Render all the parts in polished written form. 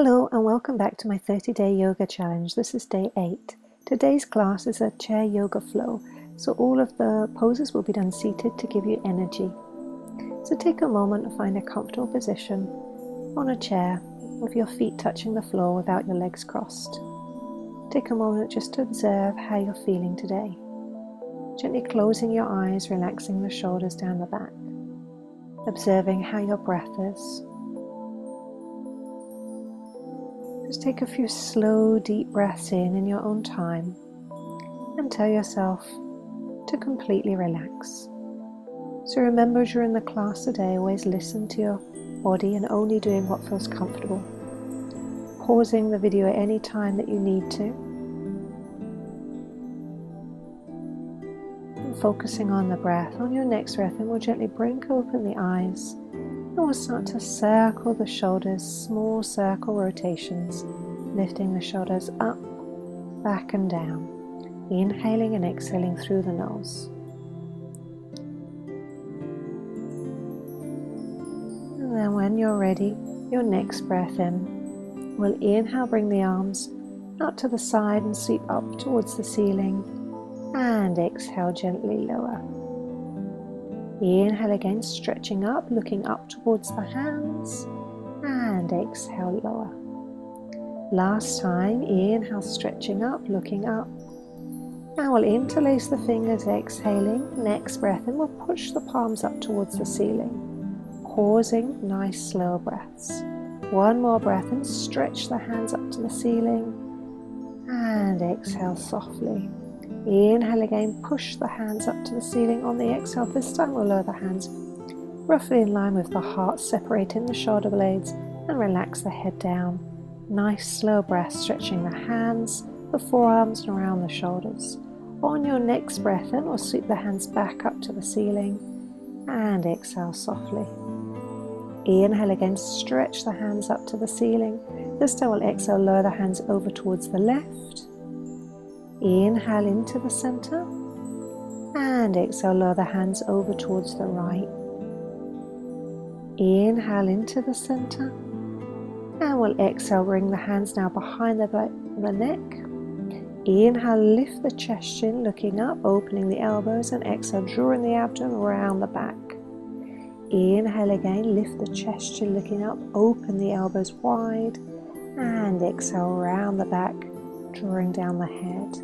Hello and welcome back to my 30-day yoga challenge. This is day 8. Today's class is a chair yoga flow, so all of the poses will be done seated to give you energy. So take a moment to find a comfortable position on a chair with your feet touching the floor without your legs crossed. Take a moment just to observe how you're feeling today. Gently closing your eyes, relaxing the shoulders down the back. Observing how your breath is. Just take a few slow, deep breaths in your own time and tell yourself to completely relax. So remember, during the class today, always listen to your body and only doing what feels comfortable. Pausing the video at any time that you need to. And focusing on the breath. On your next breath, and we'll gently blink open the eyes. And we'll start to circle the shoulders, small circle rotations, lifting the shoulders up, back and down. Inhaling and exhaling through the nose. And then when you're ready, your next breath in. We'll inhale, bring the arms out to the side and sweep up towards the ceiling. And exhale, gently lower. Inhale again, stretching up, looking up towards the hands, and exhale, lower. Last time, inhale, stretching up, looking up. Now we'll interlace the fingers, exhaling. Next breath in, we'll push the palms up towards the ceiling. Pausing, nice slow breaths. One more breath in, stretch the hands up to the ceiling, and exhale softly. Inhale again, push the hands up to the ceiling. On the exhale, this time we'll lower the hands roughly in line with the heart, separating the shoulder blades, and relax the head down. Nice slow breath, stretching the hands, the forearms and around the shoulders. On your next breath in, we'll sweep the hands back up to the ceiling and exhale softly. Inhale again, stretch the hands up to the ceiling. This time we'll exhale, lower the hands over towards the left. Inhale into the center and exhale, lower the hands over towards the right. Inhale into the center and we'll exhale, bring the hands now behind the neck. Inhale, lift the chest chin, looking up, opening the elbows, and exhale, drawing the abdomen around the back. Inhale again, lift the chest chin, looking up, open the elbows wide, and exhale, round the back, drawing down the head.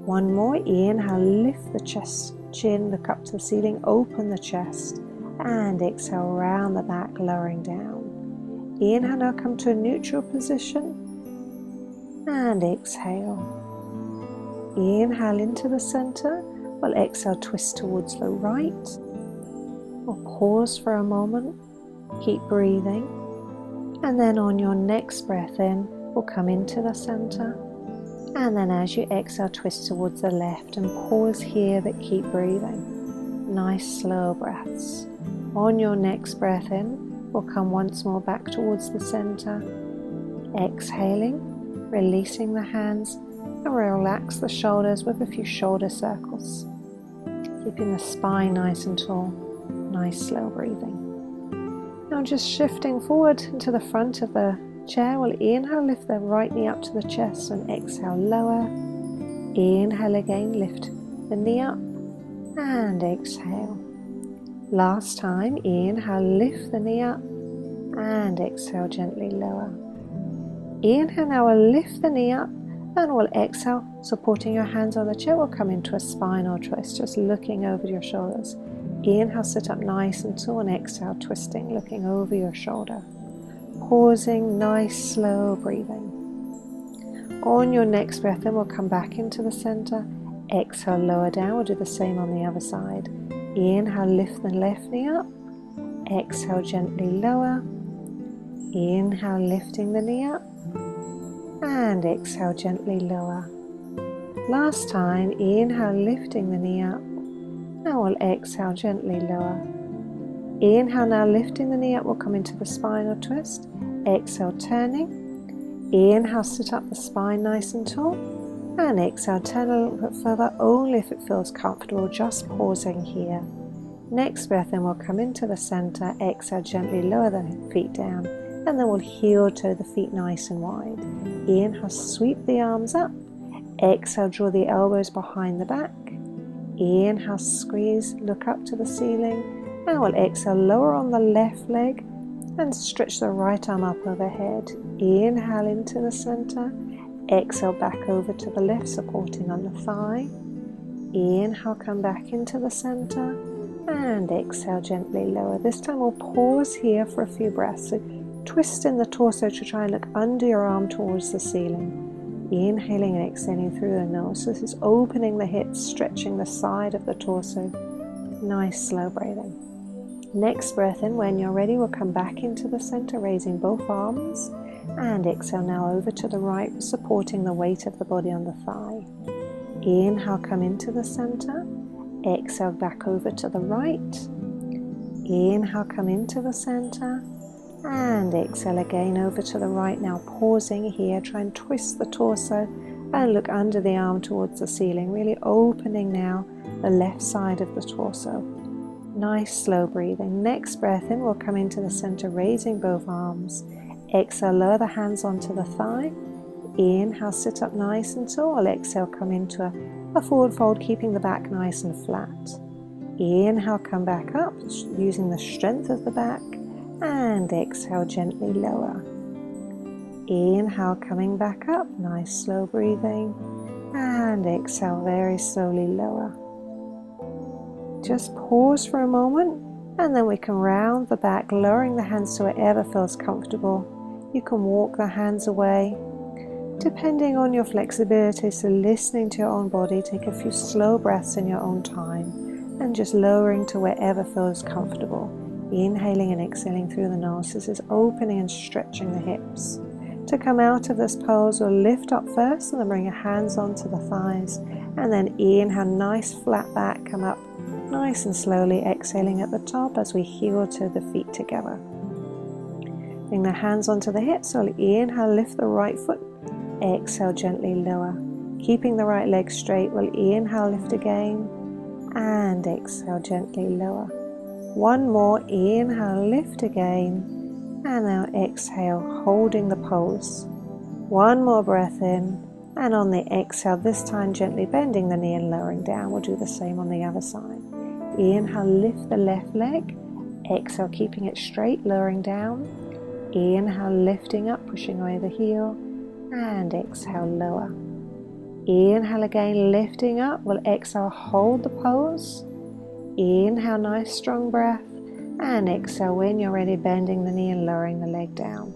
One more, inhale, lift the chest, chin, look up to the ceiling, open the chest, and exhale, round the back, lowering down. Inhale, now come to a neutral position, and exhale. Inhale into the center, we'll exhale, twist towards the right. We'll pause for a moment, keep breathing, and then on your next breath in, we'll come into the center. And then as you exhale, twist towards the left and pause here, but keep breathing. Nice slow breaths. On your next breath in, we'll come once more back towards the center. Exhaling, releasing the hands, and relax the shoulders with a few shoulder circles. Keeping the spine nice and tall. Nice slow breathing. Now just shifting forward into the front of the chair, we'll inhale, lift the right knee up to the chest and exhale, lower. Inhale again, lift the knee up and exhale. Last time, inhale, lift the knee up and exhale, gently lower. Inhale, now we'll lift the knee up and we'll exhale, supporting your hands on the chair. We'll come into a spinal twist, just looking over your shoulders. Inhale, sit up nice and tall, and exhale, twisting, looking over your shoulder. Pausing, nice slow breathing. On your next breath in, we'll come back into the center. Exhale, lower down. We'll do the same on the other side. Inhale, lift the left knee up. Exhale, gently lower. Inhale, lifting the knee up. And exhale, gently lower. Last time, inhale, lifting the knee up. Now we'll exhale, gently lower. Inhale, now lifting the knee up, we'll come into the spinal twist. Exhale, turning. Inhale, sit up the spine nice and tall. And exhale, turn a little bit further, only if it feels comfortable, just pausing here. Next breath in, we'll come into the center. Exhale, gently lower the feet down. and then we'll heel toe the feet nice and wide. Inhale, sweep the arms up. Exhale, draw the elbows behind the back. Inhale, squeeze, look up to the ceiling. And we'll exhale, lower on the left leg and stretch the right arm up overhead. Inhale into the center. Exhale, back over to the left, supporting on the thigh. Inhale, come back into the center. And exhale, gently lower. This time we'll pause here for a few breaths. So twist in the torso to try and look under your arm towards the ceiling. Inhaling and exhaling through the nose. So this is opening the hips, stretching the side of the torso. Nice slow breathing. Next breath in, when you're ready, we'll come back into the center, raising both arms. And exhale now over to the right, supporting the weight of the body on the thigh. Inhale, come into the center. Exhale, back over to the right. Inhale, come into the center. And exhale again over to the right. Now pausing here, try and twist the torso and look under the arm towards the ceiling, really opening now the left side of the torso. Nice slow breathing. Next breath in, we'll come into the center, raising both arms. Exhale, lower the hands onto the thigh. Inhale, sit up nice and tall. Exhale, come into a forward fold, keeping the back nice and flat. Inhale, come back up, using the strength of the back. And exhale, gently lower. Inhale, coming back up, nice slow breathing. And exhale, very slowly lower. Just pause for a moment, and then we can round the back, lowering the hands to wherever feels comfortable. You can walk the hands away, depending on your flexibility. So listening to your own body, take a few slow breaths in your own time, and just lowering to wherever feels comfortable. Inhaling and exhaling through the nose. This is opening and stretching the hips. To come out of this pose, we'll lift up first and then bring your hands onto the thighs. And then inhale, nice flat back, come up nice and slowly, exhaling at the top as we heel to the feet together. Bring the hands onto the hips, so inhale, lift the right foot. Exhale, gently lower. Keeping the right leg straight, we'll inhale, lift again. And exhale, gently lower. One more, inhale, lift again, and now exhale, holding the pose. One more breath in, and on the exhale, this time gently bending the knee and lowering down. We'll do the same on the other side. Inhale, lift the left leg. Exhale, keeping it straight, lowering down. Inhale, lifting up, pushing away the heel, and exhale, lower. Inhale again, lifting up. We'll exhale, hold the pose. Inhale, nice strong breath, and exhale when you're ready, bending the knee and lowering the leg down.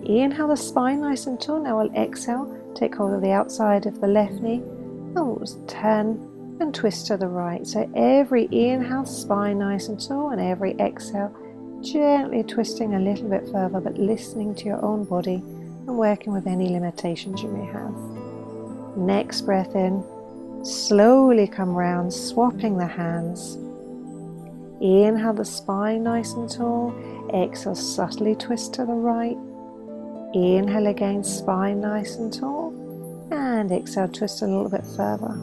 Inhale, the spine nice and tall. Now we'll exhale, take hold of the outside of the left knee, and we'll turn and twist to the right. So every inhale, spine nice and tall, and every exhale, gently twisting a little bit further, but listening to your own body and working with any limitations you may have. Next breath in. Slowly come round, swapping the hands. Inhale, the spine nice and tall. Exhale, subtly twist to the right. Inhale again, spine nice and tall. And exhale, twist a little bit further.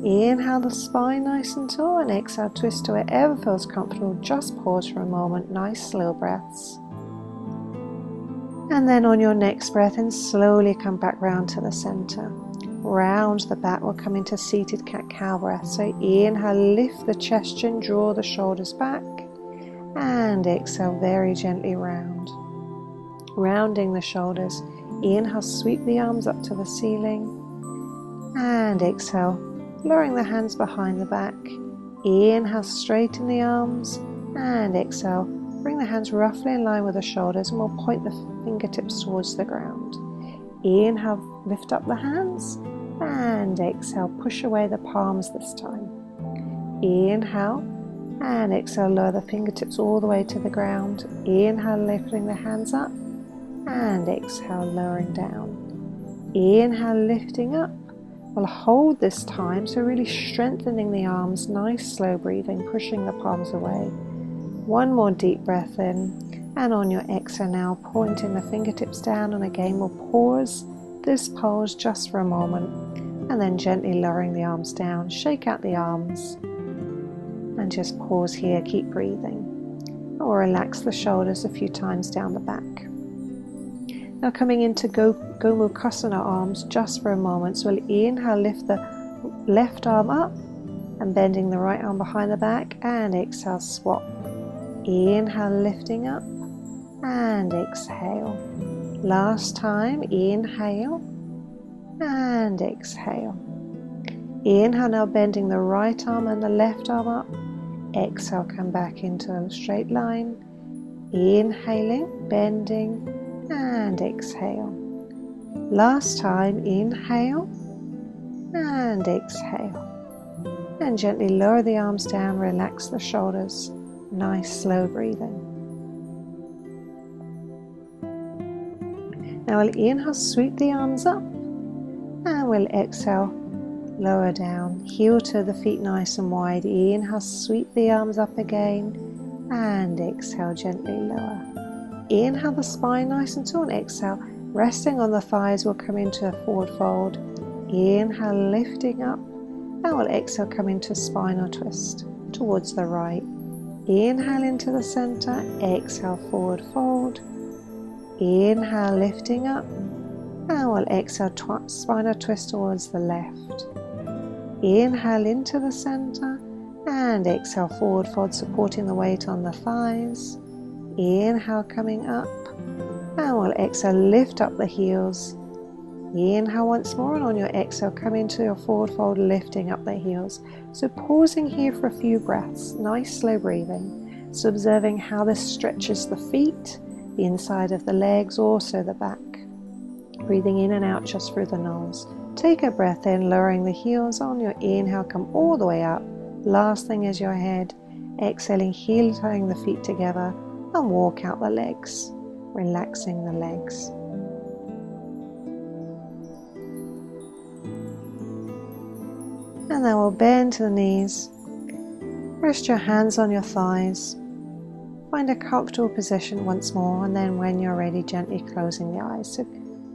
Inhale, the spine nice and tall. And exhale, twist to wherever feels comfortable. Just pause for a moment. Nice slow breaths. And then on your next breath in, slowly come back round to the center. Round the back, we'll come into seated cat-cow breath. So inhale, lift the chest chin, draw the shoulders back, and exhale, very gently round. Rounding the shoulders. Inhale, sweep the arms up to the ceiling, and exhale, lowering the hands behind the back. Inhale, straighten the arms, and exhale, bring the hands roughly in line with the shoulders, and we'll point the fingertips towards the ground. Inhale, lift up the hands, and exhale, push away the palms this time. Inhale, and exhale, lower the fingertips all the way to the ground. Inhale, lifting the hands up, and exhale, lowering down. Inhale, lifting up. We'll hold this time, so really strengthening the arms, nice slow breathing, pushing the palms away. One more deep breath in, and on your exhale now, pointing the fingertips down, and again we'll pause this pose just for a moment, and then gently lowering the arms down, shake out the arms, and just pause here, keep breathing. And we'll relax the shoulders a few times down the back. Now coming into Gomukhasana arms just for a moment. So we'll inhale, lift the left arm up and bending the right arm behind the back, and exhale, swap. Inhale, lifting up and exhale. Last time, inhale and exhale. Inhale, now bending the right arm and the left arm up. Exhale, come back into a straight line. Inhaling, bending and exhale. Last time, inhale and exhale. And gently lower the arms down, relax the shoulders. Nice slow breathing. Now we'll inhale, sweep the arms up, and we'll exhale, lower down. Heel to the feet nice and wide. Inhale, sweep the arms up again, and exhale, gently lower. Inhale the spine nice and tall, and exhale, resting on the thighs, we'll come into a forward fold. Inhale, lifting up, and we'll exhale, come into a spinal twist towards the right. Inhale into the center, exhale, forward fold. Inhale, lifting up, and we'll exhale, spinal twist towards the left. Inhale into the center, and exhale, forward fold, supporting the weight on the thighs. Inhale, coming up, and we'll exhale, lift up the heels. Inhale once more, and on your exhale, come into your forward fold, lifting up the heels. So pausing here for a few breaths, nice slow breathing. So observing how this stretches the feet, the inside of the legs, also the back. Breathing in and out just through the nose. Take a breath in, lowering the heels. On your inhale, come all the way up. Last thing is your head. Exhaling, heel tying the feet together, and walk out the legs, relaxing the legs. And then we'll bend to the knees. Rest your hands on your thighs. Find a comfortable position once more, and then when you're ready, gently closing the eyes. So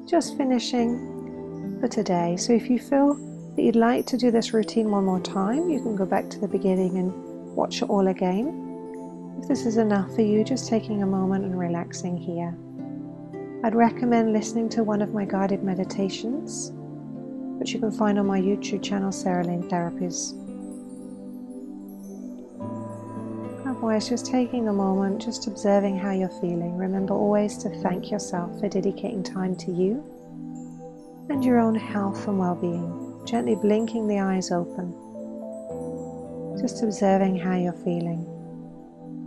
just finishing for today. So if you feel that you'd like to do this routine one more time, you can go back to the beginning and watch it all again. If this is enough for you, just taking a moment and relaxing here. I'd recommend listening to one of my guided meditations, which you can find on my YouTube channel, Sarah Lane Therapies. Otherwise, just taking a moment, just observing how you're feeling. Remember always to thank yourself for dedicating time to you and your own health and well-being. Gently blinking the eyes open. Just observing how you're feeling.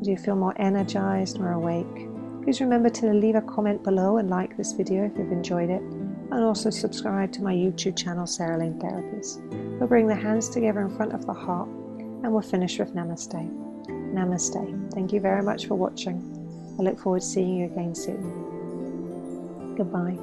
Do you feel more energized, more awake? Please remember to leave a comment below and like this video if you've enjoyed it. And also subscribe to my YouTube channel, Sarah Lane Therapies. We'll bring the hands together in front of the heart, and we'll finish with Namaste. Namaste. Thank you very much for watching. I look forward to seeing you again soon. Goodbye.